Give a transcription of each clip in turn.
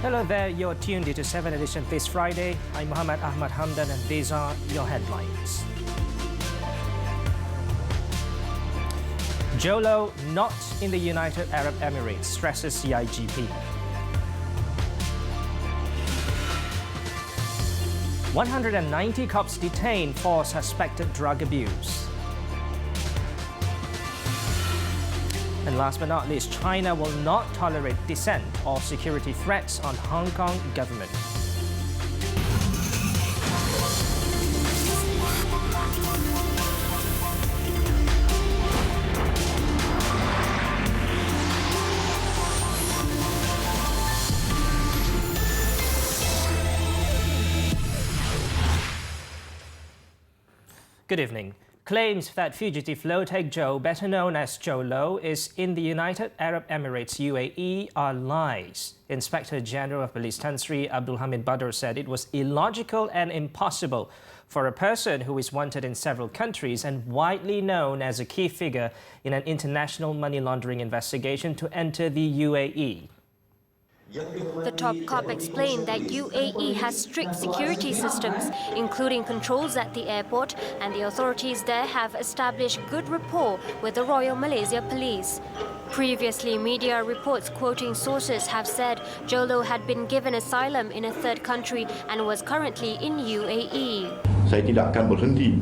Hello there, you're tuned into 7Edition this Friday. I'm Muhammad Ahmad Hamdan and these are your headlines. Jolo not in the United Arab Emirates, stresses CIGP. 190 cops detained for suspected drug abuse. And last but not least, China will not tolerate dissent or security threats on Hong Kong government. Good evening. Claims that fugitive low-tech Joe, better known as Jolo, is in the United Arab Emirates UAE are lies. Inspector General of Police Tan Sri Abdul Hamid Badr said it was illogical and impossible for a person who is wanted in several countries and widely known as a key figure in an international money laundering investigation to enter the UAE. The top cop explained that UAE has strict security systems, including controls at the airport, and the authorities there have established good rapport with the Royal Malaysia Police. Previously, media reports quoting sources have said Jolo had been given asylum in a third country and was currently in UAE. Saya tidak akan berhenti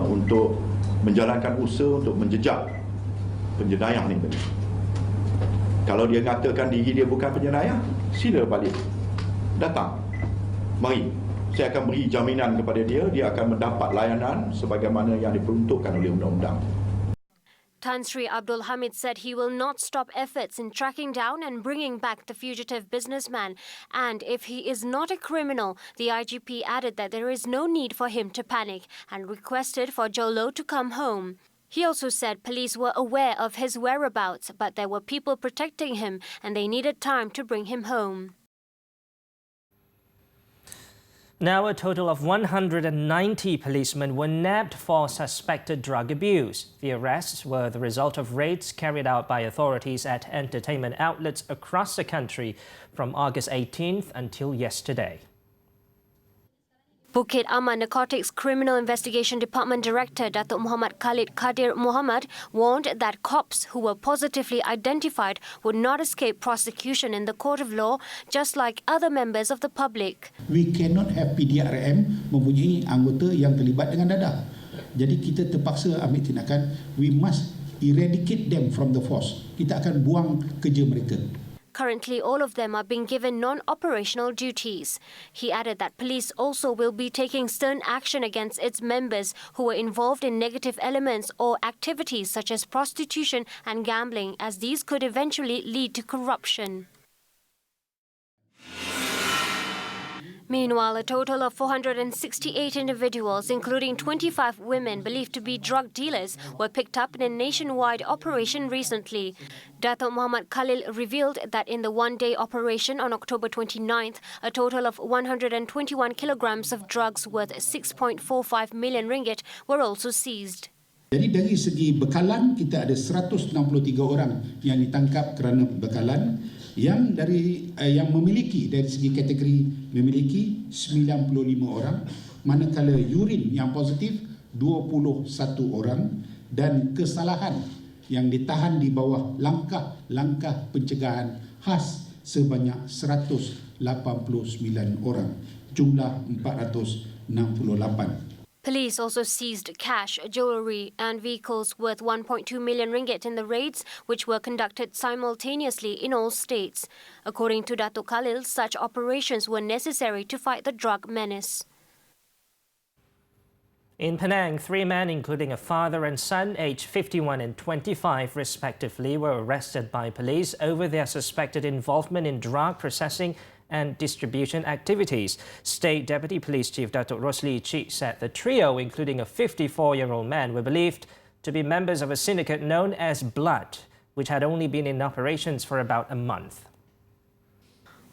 untuk menjalankan usaha untuk menjejak penjenayah ni. Kalau dia katakan diri dia bukan penjenayah, sila balik. Datang. Mari. Saya akan beri jaminan kepada dia, dia akan mendapat layanan sebagaimana yang diperuntukkan oleh undang-undang. Tan Sri Abdul Hamid said he will not stop efforts in tracking down and bringing back the fugitive businessman. And if he is not a criminal, the IGP added that there is no need for him to panic and requested for Jolo to come home. He also said police were aware of his whereabouts, but there were people protecting him and they needed time to bring him home. Now a total of 190 policemen were nabbed for suspected drug abuse. The arrests were the result of raids carried out by authorities at entertainment outlets across the country from August 18th until yesterday. Bukit Aman Narcotics Criminal Investigation Department Director Datuk Muhammad Khalid Kadir Muhammad warned that cops who were positively identified would not escape prosecution in the court of law, just like other members of the public. We cannot have PDRM mempunyai anggota yang terlibat dengan dadah. Jadi kita terpaksa ambil tindakan. We must eradicate them from the force. Kita akan buang kerja mereka. Currently, all of them are being given non-operational duties. He added that police also will be taking stern action against its members who were involved in negative elements or activities such as prostitution and gambling, as these could eventually lead to corruption. Meanwhile, a total of 468 individuals, including 25 women believed to be drug dealers, were picked up in a nationwide operation recently. Datuk Muhammad Khalil revealed that in the one-day operation on October 29th, a total of 121 kilograms of drugs worth 6.45 million ringgit were also seized. Jadi dari segi bekalan, kita ada 163 orang yang ditangkap kerana bekalan. Yang memiliki dari segi kategori memiliki 95 orang, manakala urin yang positif 21 orang dan kesalahan yang ditahan di bawah langkah-langkah pencegahan khas sebanyak 189 orang, jumlah 468. Police also seized cash, jewellery and vehicles worth 1.2 million ringgit in the raids, which were conducted simultaneously in all states. According to Datuk Khalil, such operations were necessary to fight the drug menace. In Penang, 3 men, including a father and son, aged 51 and 25 respectively, were arrested by police over their suspected involvement in drug processing and distribution activities. State Deputy Police Chief Datuk Rosli Chi said the trio, including a 54-year-old man, were believed to be members of a syndicate known as Blood, which had only been in operations for about a month.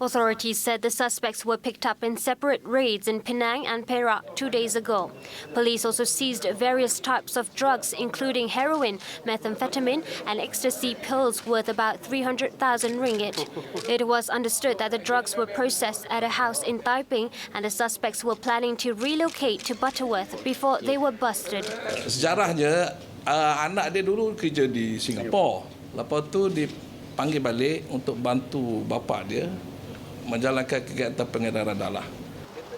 Authorities said the suspects were picked up in separate raids in Penang and Perak 2 days ago. Police also seized various types of drugs, including heroin, methamphetamine, and ecstasy pills worth about 300,000 ringgit. It was understood that the drugs were processed at a house in Taiping and the suspects were planning to relocate to Butterworth before they were busted. Sejarahnya, anak dia dulu kerja di Singapura. Lepas tu dipanggil balik untuk bantu bapa dia menjalankan kegiatan pengedaran darah.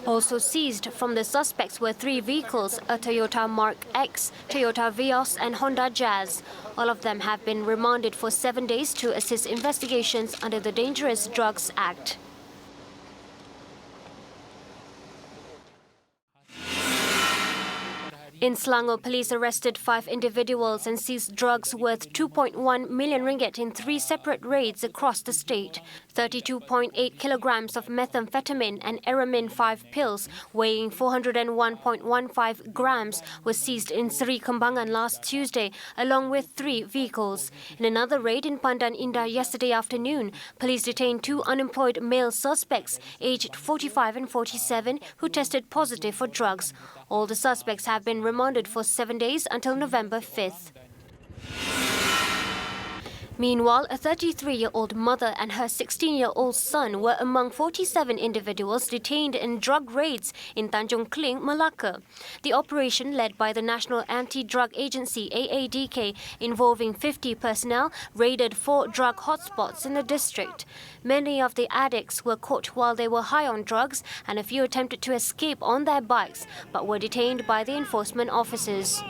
Also seized from the suspects were 3 vehicles, a Toyota Mark X, Toyota Vios and Honda Jazz. All of them have been remanded for 7 days to assist investigations under the Dangerous Drugs Act. In Selangor, police arrested 5 individuals and seized drugs worth 2.1 million ringgit in 3 separate raids across the state. 32.8 kilograms of methamphetamine and Aramin 5 pills weighing 401.15 grams were seized in Seri Kembangan last Tuesday, along with 3 vehicles. In another raid in Pandan Indah yesterday afternoon, police detained 2 unemployed male suspects aged 45 and 47 who tested positive for drugs. All the suspects have been remanded for 7 days until November 5th. Meanwhile, a 33-year-old mother and her 16-year-old son were among 47 individuals detained in drug raids in Tanjung Kling, Malacca. The operation, led by the National Anti-Drug Agency (AADK), involving 50 personnel, raided 4 drug hotspots in the district. Many of the addicts were caught while they were high on drugs, and a few attempted to escape on their bikes, but were detained by the enforcement officers.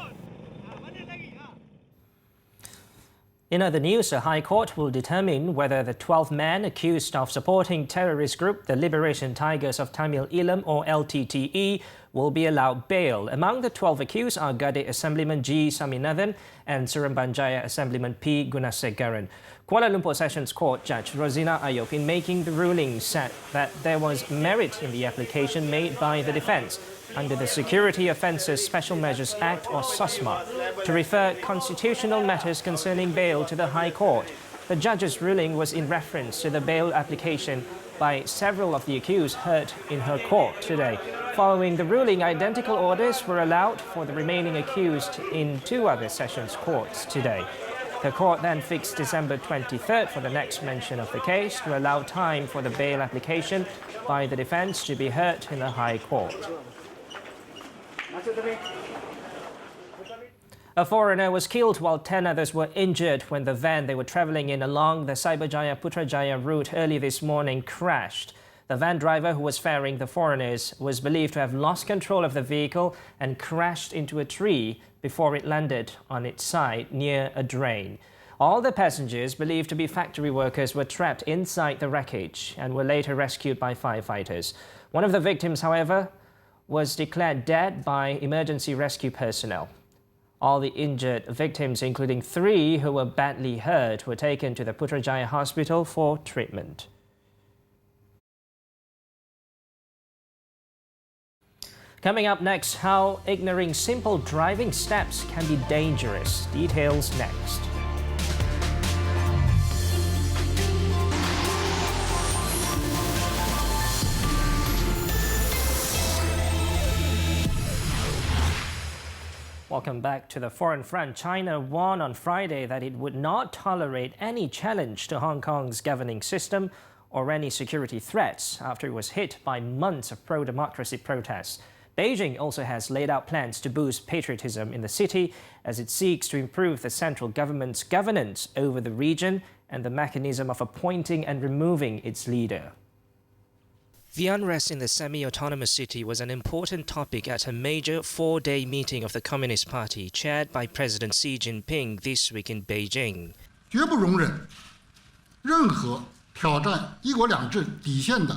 In other news, the High Court will determine whether the 12 men accused of supporting terrorist group the Liberation Tigers of Tamil Eelam or LTTE will be allowed bail. Among the 12 accused are Gadit Assemblyman G. Saminathan and Serembanjaya Assemblyman P. Gunasegaran. Kuala Lumpur Sessions Court Judge Rosina Ayub, in making the ruling, said that there was merit in the application made by the defence under the Security Offences Special Measures Act or SOSMA to refer constitutional matters concerning bail to the High Court. The judge's ruling was in reference to the bail application by several of the accused heard in her court today. Following the ruling, identical orders were allowed for the remaining accused in 2 other sessions courts today. The court then fixed December 23rd for the next mention of the case to allow time for the bail application by the defence to be heard in the High Court. A foreigner was killed while 10 others were injured when the van they were travelling in along the Cyberjaya Putrajaya route early this morning crashed. The van driver who was ferrying the foreigners was believed to have lost control of the vehicle and crashed into a tree before it landed on its side near a drain. All the passengers, believed to be factory workers, were trapped inside the wreckage and were later rescued by firefighters. One of the victims, however, was declared dead by emergency rescue personnel. All the injured victims, including 3 who were badly hurt, were taken to the Putrajaya Hospital for treatment. Coming up next, how ignoring simple driving steps can be dangerous. Details next. Welcome back to the foreign front. China warned on Friday that it would not tolerate any challenge to Hong Kong's governing system or any security threats after it was hit by months of pro-democracy protests. Beijing also has laid out plans to boost patriotism in the city as it seeks to improve the central government's governance over the region and the mechanism of appointing and removing its leader. The unrest in the semi-autonomous city was an important topic at a major 4-day meeting of the Communist Party chaired by President Xi Jinping this week in Beijing. 绝不容忍任何挑战一国两制底线的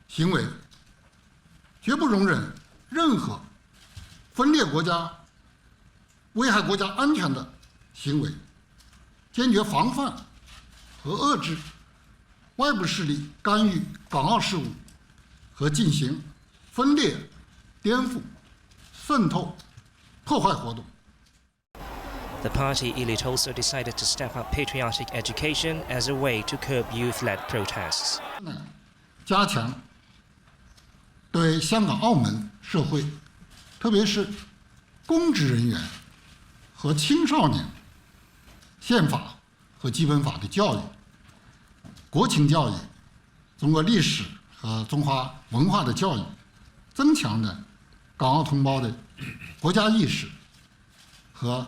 行为，绝不容忍任何分裂国家、危害国家安全的行为，坚决防范和遏制外部势力干预港澳事务和进行分裂、颠覆、渗透、破坏活动。 The party elite also decided to step up patriotic education as a way to curb youth-led protests. 加强对香港、澳门社会，特别是公职人员和青少年宪法和基本法的教育、国情教育、中国历史和中华文化的教育，增强的港澳同胞的国家意识和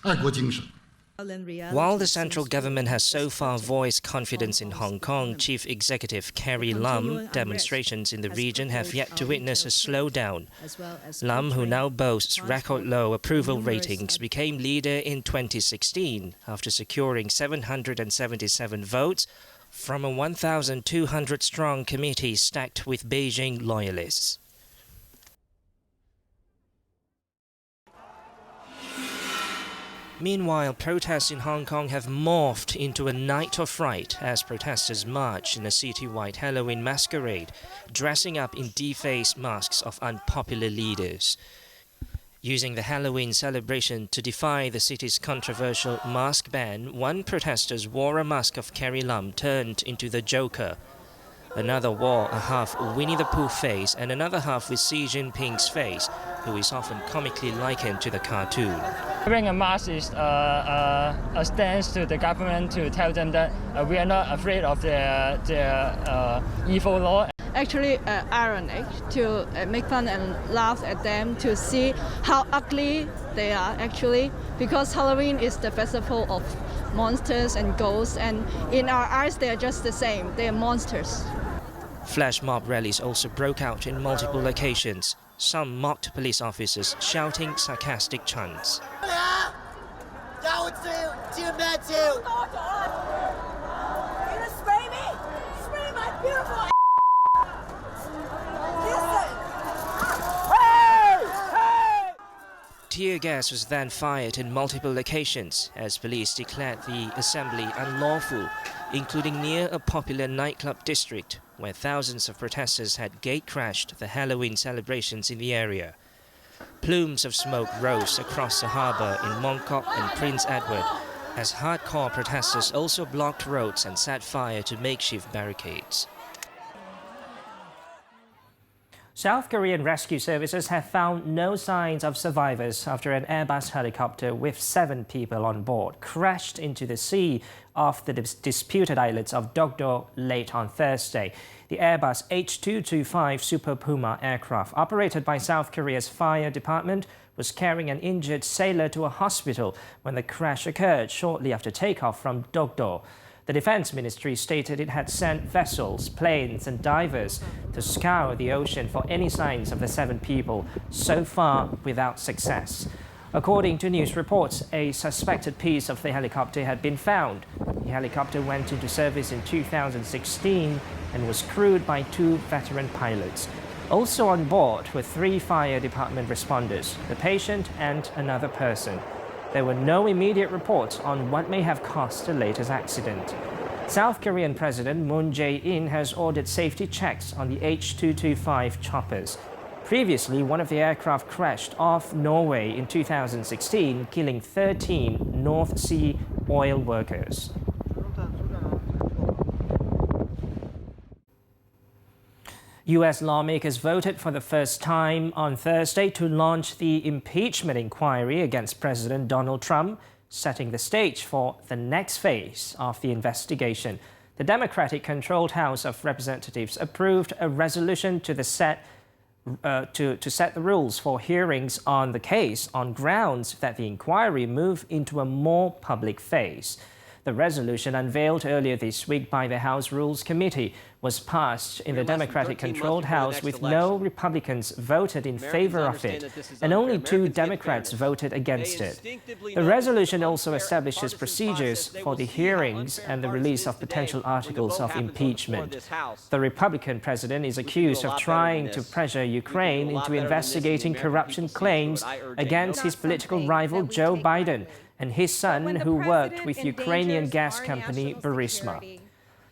爱国精神。 While the central government has so far voiced confidence in Hong Kong, Chief Executive Carrie Lam, demonstrations in the region have yet to witness a slowdown. Lam, who now boasts record-low approval ratings, became leader in 2016 after securing 777 votes from a 1,200-strong committee stacked with Beijing loyalists. Meanwhile, protests in Hong Kong have morphed into a night of fright as protesters march in a citywide Halloween masquerade, dressing up in defaced masks of unpopular leaders. Using the Halloween celebration to defy the city's controversial mask ban, one protester wore a mask of Carrie Lam turned into the Joker. Another wore a half Winnie the Pooh face and another half with Xi Jinping's face, who is often comically likened to the cartoon. Wearing a mask is a stance to the government to tell them that we are not afraid of their evil law. Actually ironic to make fun and laugh at them to see how ugly they are actually, because Halloween is the festival of monsters and ghosts, and in our eyes they are just the same, they are monsters. Flash mob rallies also broke out in multiple locations. Some mocked police officers shouting sarcastic chants. Tear gas was then fired in multiple locations as police declared the assembly unlawful, including near a popular nightclub district where thousands of protesters had gate-crashed the Halloween celebrations in the area. Plumes of smoke rose across the harbour in Mongkok and Prince Edward as hardcore protesters also blocked roads and set fire to makeshift barricades. South Korean rescue services have found no signs of survivors after an Airbus helicopter with 7 people on board crashed into the sea off the disputed islets of Dokdo late on Thursday. The Airbus H225 Super Puma aircraft, operated by South Korea's fire department, was carrying an injured sailor to a hospital when the crash occurred shortly after takeoff from Dokdo. The Defense Ministry stated it had sent vessels, planes and divers to scour the ocean for any signs of the 7 people, so far without success. According to news reports, a suspected piece of the helicopter had been found. The helicopter went into service in 2016 and was crewed by 2 veteran pilots. Also on board were 3 fire department responders, the patient and another person. There were no immediate reports on what may have caused the latest accident. South Korean President Moon Jae-in has ordered safety checks on the H225 choppers. Previously, one of the aircraft crashed off Norway in 2016, killing 13 North Sea oil workers. U.S. lawmakers voted for the first time on Thursday to launch the impeachment inquiry against President Donald Trump, setting the stage for the next phase of the investigation. The Democratic-controlled House of Representatives approved a resolution to set the rules for hearings on the case on grounds that the inquiry move into a more public phase. The resolution, unveiled earlier this week by the House Rules Committee, was passed in the Democratic-controlled House with no Republicans voted in favor of it, and only 2 Democrats voted against it. The resolution also establishes procedures for the hearings and the release of potential articles of impeachment. The Republican president is accused of trying to pressure Ukraine into investigating corruption claims against his political rival Joe Biden and his son, who worked with Ukrainian gas company Burisma.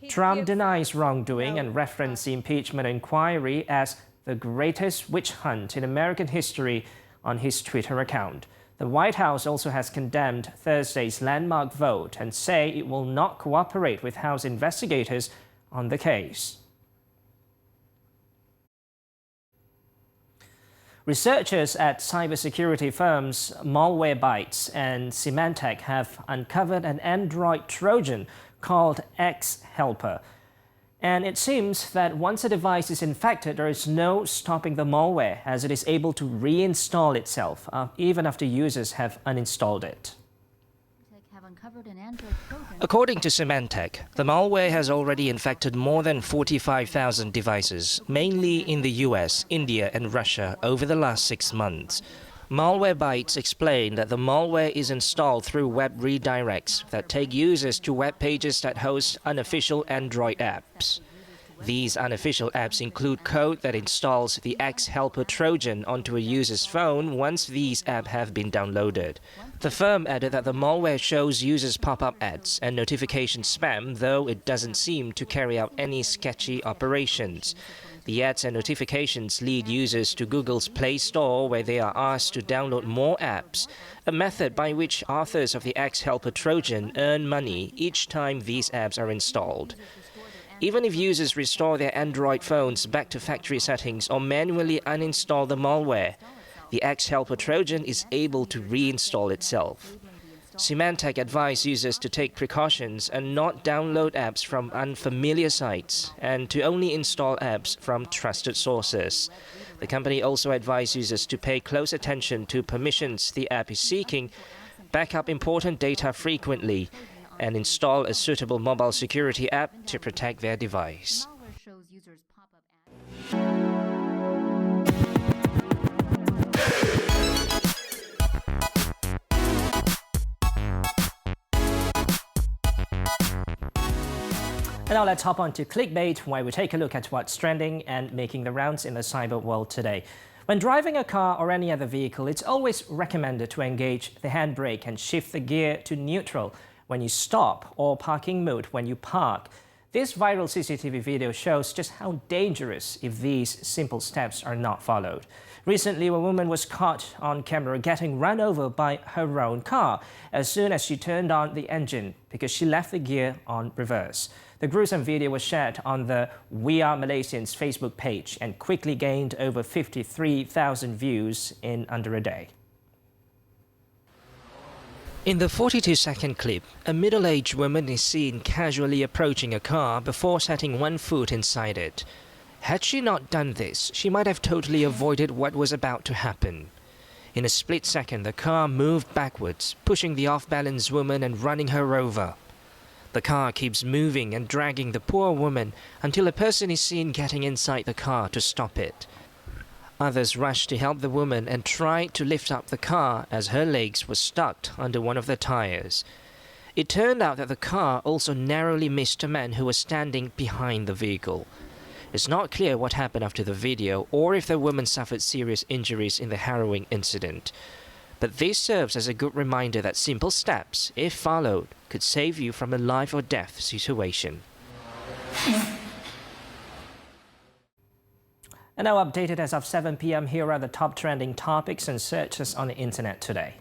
Trump denies wrongdoing and referenced the impeachment inquiry as the greatest witch hunt in American history on his Twitter account. The White House also has condemned Thursday's landmark vote and say it will not cooperate with House investigators on the case. Researchers at cybersecurity firms Malwarebytes and Symantec have uncovered an Android Trojan called X-Helper. And it seems that once a device is infected, there is no stopping the malware, as it is able to reinstall itself even after users have uninstalled it. According to Symantec, the malware has already infected more than 45,000 devices, mainly in the US, India and Russia over the last 6 months. Malwarebytes explained that the malware is installed through web redirects that take users to web pages that host unofficial Android apps. These unofficial apps include code that installs the X-Helper Trojan onto a user's phone once these apps have been downloaded. The firm added that the malware shows users pop-up ads and notification spam, though it doesn't seem to carry out any sketchy operations. The ads and notifications lead users to Google's Play Store, where they are asked to download more apps, a method by which authors of the X-Helper Trojan earn money each time these apps are installed. Even if users restore their Android phones back to factory settings or manually uninstall the malware, the X-Helper Trojan is able to reinstall itself. Symantec advised users to take precautions and not download apps from unfamiliar sites and to only install apps from trusted sources. The company also advised users to pay close attention to permissions the app is seeking, back up important data frequently, and install a suitable mobile security app to protect their device. And now let's hop on to Clickbait, where we take a look at what's trending and making the rounds in the cyber world today. When driving a car or any other vehicle, it's always recommended to engage the handbrake and shift the gear to neutral when you stop, or parking mode when you park. This viral CCTV video shows just how dangerous if these simple steps are not followed. Recently, a woman was caught on camera getting run over by her own car as soon as she turned on the engine because she left the gear on reverse. The gruesome video was shared on the We Are Malaysians Facebook page and quickly gained over 53,000 views in under a day. In the 42-second clip, a middle-aged woman is seen casually approaching a car before setting one foot inside it. Had she not done this, she might have totally avoided what was about to happen. In a split second, the car moved backwards, pushing the off-balance woman and running her over. The car keeps moving and dragging the poor woman until a person is seen getting inside the car to stop it. Others rushed to help the woman and tried to lift up the car as her legs were stuck under one of the tires. It turned out that the car also narrowly missed a man who was standing behind the vehicle. It's not clear what happened after the video or if the woman suffered serious injuries in the harrowing incident. But this serves as a good reminder that simple steps, if followed, could save you from a life or death situation. And now updated as of 7 p.m, here are the top trending topics and searches on the internet today.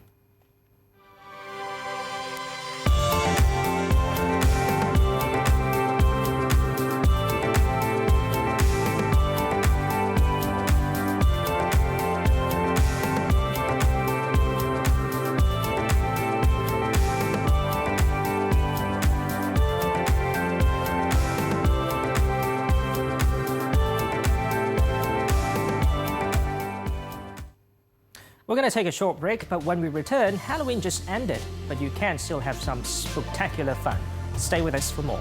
We're going to take a short break, but when we return, Halloween just ended, but you can still have some spectacular fun. Stay with us for more.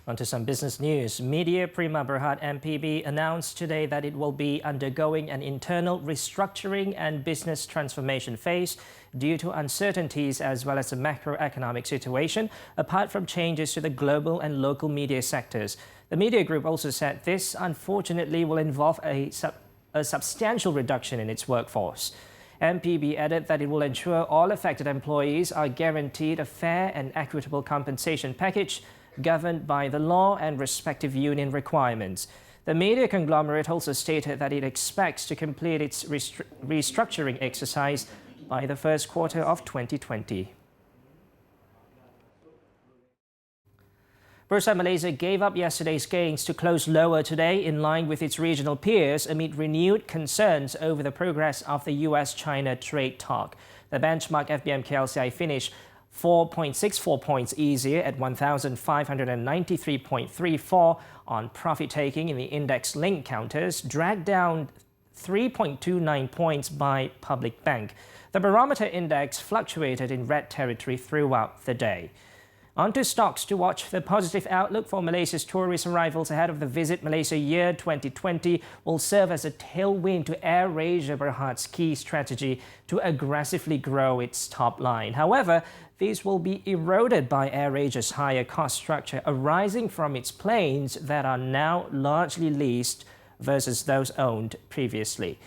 On to some business news. Media Prima Berhad MPB announced today that it will be undergoing an internal restructuring and business transformation phase due to uncertainties as well as the macroeconomic situation, apart from changes to the global and local media sectors. The media group also said this, unfortunately, will involve a substantial reduction in its workforce. MPB added that it will ensure all affected employees are guaranteed a fair and equitable compensation package governed by the law and respective union requirements. The media conglomerate also stated that it expects to complete its restructuring exercise by the first quarter of 2020. Bursa Malaysia gave up yesterday's gains to close lower today in line with its regional peers amid renewed concerns over the progress of the US-China trade talk. The benchmark FBM KLCI finished 4.64 points easier at 1,593.34 on profit-taking in the index-linked counters, dragged down 3.29 points by Public Bank. The barometer index fluctuated in red territory throughout the day. On to stocks to watch. The positive outlook for Malaysia's tourist arrivals ahead of the Visit Malaysia Year 2020 will serve as a tailwind to AirAsia Berhad's key strategy to aggressively grow its top line. However, these will be eroded by AirAsia's higher cost structure arising from its planes that are now largely leased versus those owned previously.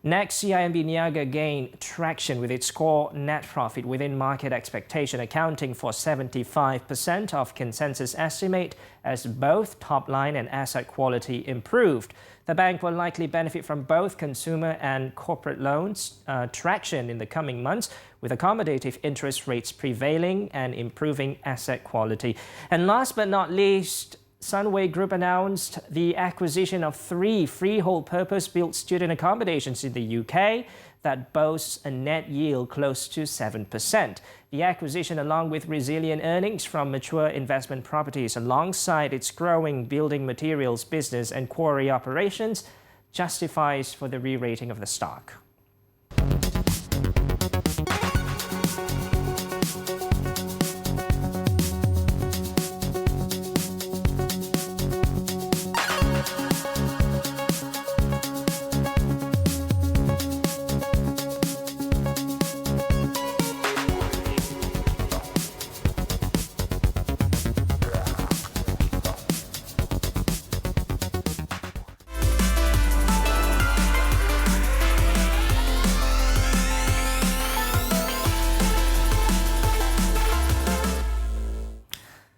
Next, CIMB Niaga gained traction with its core net profit within market expectation, accounting for 75% of consensus estimate as both top line and asset quality improved. The bank will likely benefit from both consumer and corporate loans traction in the coming months, with accommodative interest rates prevailing and improving asset quality. And last but not least, Sunway Group announced the acquisition of 3 freehold purpose-built student accommodations in the UK that boasts a net yield close to 7%. The acquisition, along with resilient earnings from mature investment properties alongside its growing building materials business and quarry operations, justifies for the re-rating of the stock.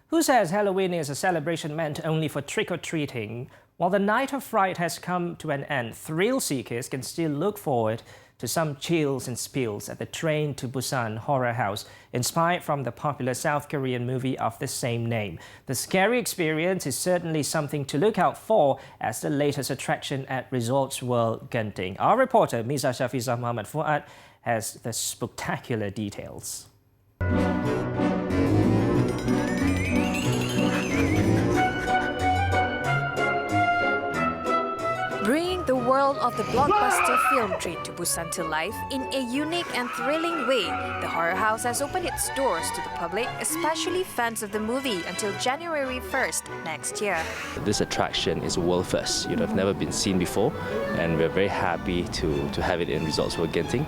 Who says Halloween is a celebration meant only for trick-or-treating? While the night of fright has come to an end, thrill seekers can still look forward to some chills and spills at the Train to Busan horror house, inspired from the popular South Korean movie of the same name. The scary experience is certainly something to look out for as the latest attraction at Resorts World Genting. Our reporter, Miza Shafiza Muhammad Fuad, has the spectacular details. The world of the blockbuster film Train to Busan to life in a unique and thrilling way, the horror house has opened its doors to the public, especially fans of the movie, until January 1st next year. This attraction is world first. Have never been seen before, and we're very happy to have it in Resorts World Genting.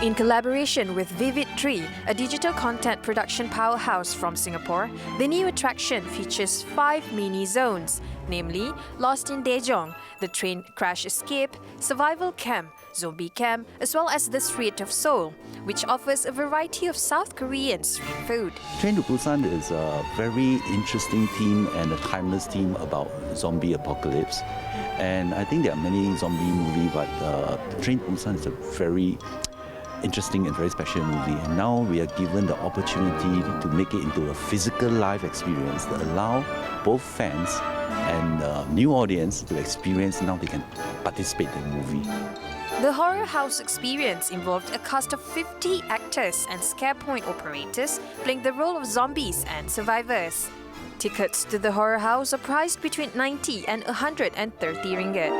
In collaboration with Vivid Tree, a digital content production powerhouse from Singapore, the new attraction features 5 mini zones, namely Lost in Daejeong, the train crash escape, survival camp, zombie camp, as well as the Street of Seoul, which offers a variety of South Korean street food. Train to Busan is a very interesting theme and a timeless theme about zombie apocalypse. And I think there are many zombie movies, but Train to Busan is a very interesting and very special movie, and now we are given the opportunity to make it into a physical live experience that allow both fans and new audience to experience. Now they can participate in the movie. The horror house experience involved a cast of 50 actors and scare point operators playing the role of zombies and survivors. Tickets to the horror house are priced between 90 and 130 ringgit.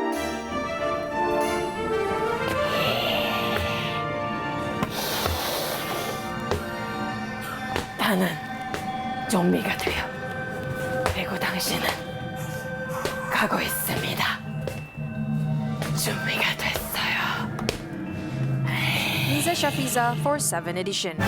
나는 좀비가 되어 그리고 당신은 가고 있습니다. 준비가 됐어요. Miza Shafiza for 7Edition.